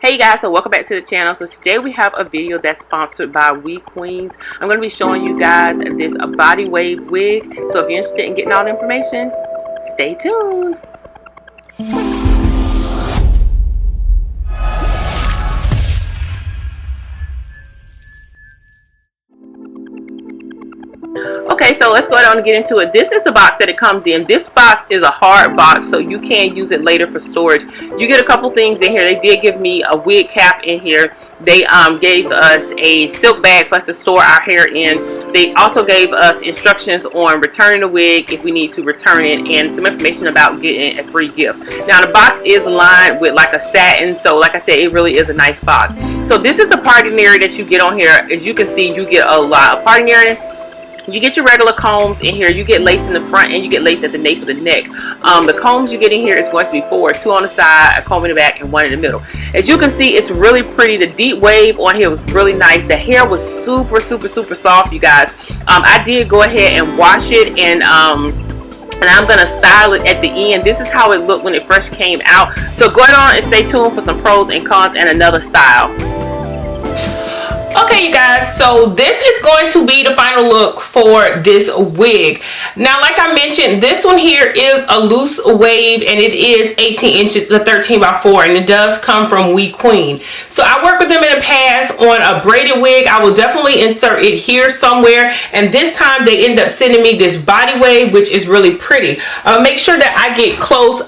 Hey guys, so welcome back to the channel. So today we have a video that's sponsored by Wequeen. I'm going to be showing you guys this body wave wig. So if you're interested in getting all the information, stay tuned. Okay, so let's go ahead and get into it. This is the box that it comes in. This box is a hard box, so you can use it later for storage. You get a couple things in here. They did give me a wig cap in here. They gave us a silk bag for us to store our hair in. They also gave us instructions on returning the wig if we need to return it, and some information about getting a free gift. Now the box is lined with like a satin, so like I said, it really is a nice box. So this is the parting area that you get on here. As you can see, you get a lot of parting area. You get your regular combs in here. You get lace in the front and you get lace at the nape of the neck. The combs you get in here is going to be 4, 2 on the side, a comb in the back, and 1 in the middle. As you can see, it's really pretty. The deep wave on here was really nice. The hair was super soft, you guys. I did go ahead and wash it, and I'm going to style it at the end. This is how it looked when it first came out. So go ahead on and stay tuned for some pros and cons and another style. Okay, you guys, so this is going to be the final look for this wig. Now, like I mentioned, this one here is a loose wave, and it is 18 inches to 13 by 4, and it does come from Wequeen. So I worked with them in the past on a braided wig. I will definitely insert it here somewhere, and this time they end up sending me this body wave, which is really pretty. Make sure that I get close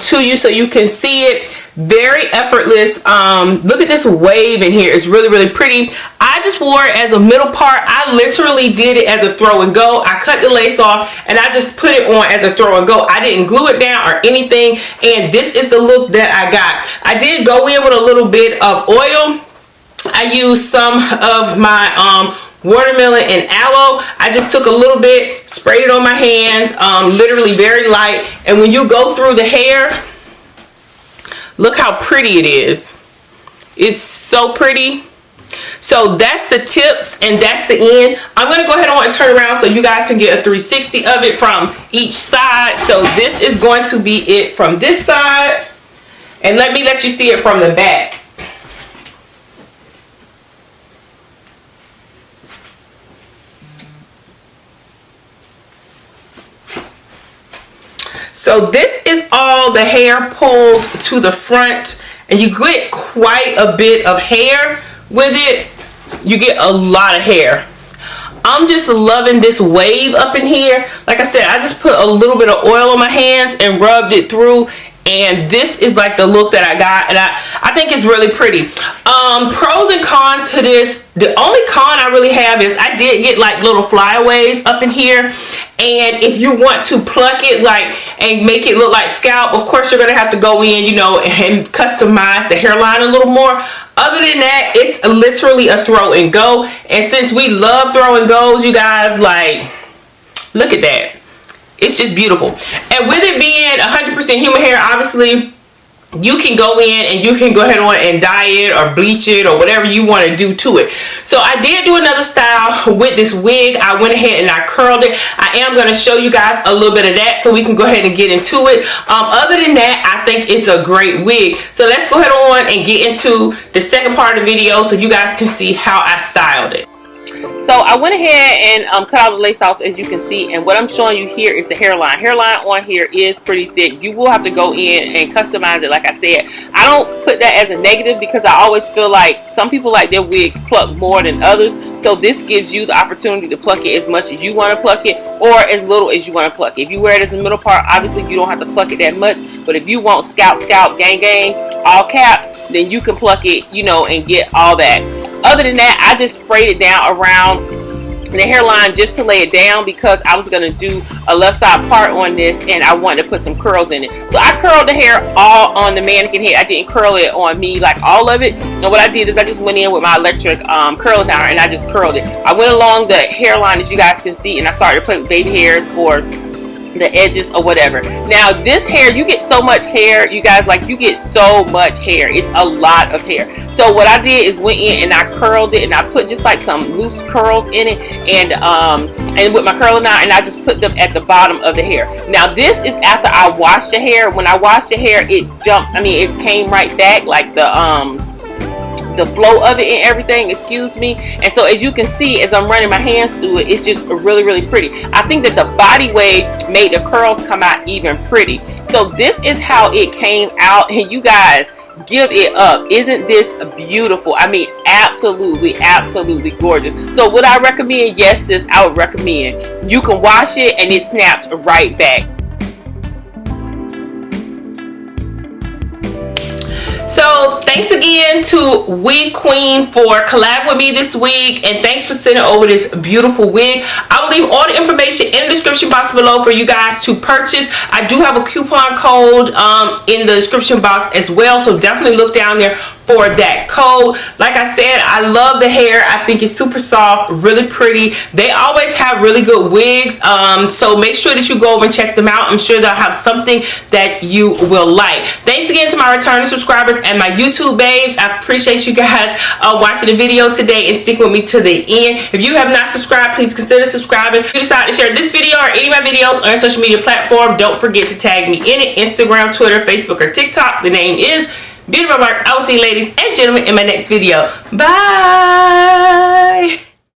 to you so you can see it. Very effortless. Look at this wave in here. It's really pretty. I just wore it as a middle part. I literally did it as a throw and go. I cut the lace off and I just put it on as a throw and go. I didn't glue it down or anything, and this is the look that I got. I did go in with a little bit of oil. I used some of my watermelon and aloe. I just took a little bit, sprayed it on my hands, literally very light, and when you go through the hair, look how pretty it is. It's so pretty. So that's the tips and that's the end. I'm going to go ahead and turn around so you guys can get a 360 of it from each side. So this is going to be it from this side. And let you see it from the back. So this is all the hair pulled to the front, and you get quite a bit of hair with it. You get a lot of hair. I'm just loving this wave up in here. Like I said, I just put a little bit of oil on my hands and rubbed it through, and this is like the look that I got, and I think it's really pretty. Pros and cons to this. The only con I really have is I did get like little flyaways up in here, and if you want to pluck it and make it look like scalp, of course you're gonna have to go in, you know, and customize the hairline a little more. Other than that, it's literally a throw and go, and since we love throw and goes, you guys, like, look at that. It's just beautiful. And with it being 100% human hair, obviously you can go in and you can go ahead on and dye it or bleach it or whatever you want to do to it. So I did do another style with this wig. I went ahead and I curled it. I am going to show you guys a little bit of that so we can go ahead and get into it. Other than that, I think it's a great wig. So let's go ahead on and get into the second part of the video so you guys can see how I styled it. So I went ahead and cut all the lace off, as you can see, and what I'm showing you here is the hairline. Hairline on here is pretty thick. You will have to go in and customize it, like I said. I don't put that as a negative because I always feel like some people like their wigs plucked more than others. So this gives you the opportunity to pluck it as much as you want to pluck it or as little as you want to pluck it. If you wear it as the middle part, obviously you don't have to pluck it that much. But if you want scalp, gang, all caps, then you can pluck it, you know, and get all that. Other than that, I just sprayed it down around the hairline just to lay it down because I was going to do a left side part on this and I wanted to put some curls in it. So I curled the hair all on the mannequin head. I didn't curl it on me, like all of it. And what I did is I just went in with my electric curling iron and I just curled it. I went along the hairline, as you guys can see, and I started to put baby hairs or the edges or whatever. Now this hair, you get so much hair, you guys, like, you get so much hair. It's a lot of hair. So what I did is went in and I curled it and I put just like some loose curls in it, and with my curling iron, and I just put them at the bottom of the hair. Now this is after I washed the hair. When I washed the hair, it jumped, I mean, it came right back, like the the flow of it and everything, excuse me. And so as you can see, as I'm running my hands through it, it's just really, really pretty. I think that the body wave made the curls come out even pretty. So this is how it came out, and you guys, give it up. Isn't this beautiful? I mean, absolutely, absolutely gorgeous. So would I recommend? Yes, sis, I would recommend. You can wash it and it snaps right back. So thanks again to Wequeen for collabing with me this week, and thanks for sending over this beautiful wig. I will leave all the information in the description box below for you guys to purchase. I do have a coupon code in the description box as well, so definitely look down there for that code. Like I said, I love the hair. I think it's super soft, really pretty. They always have really good wigs, so make sure that you go over and check them out. I'm sure they'll have something that you will like. Thanks again to my returning subscribers and my YouTube babes. I appreciate you guys watching the video today and sticking with me to the end. If you have not subscribed, please consider subscribing. If you decide to share this video or any of my videos on your social media platform, don't forget to tag me in it. Instagram, Twitter, Facebook, or TikTok. The name is Beautiebymark. I will see you ladies and gentlemen in my next video. Bye.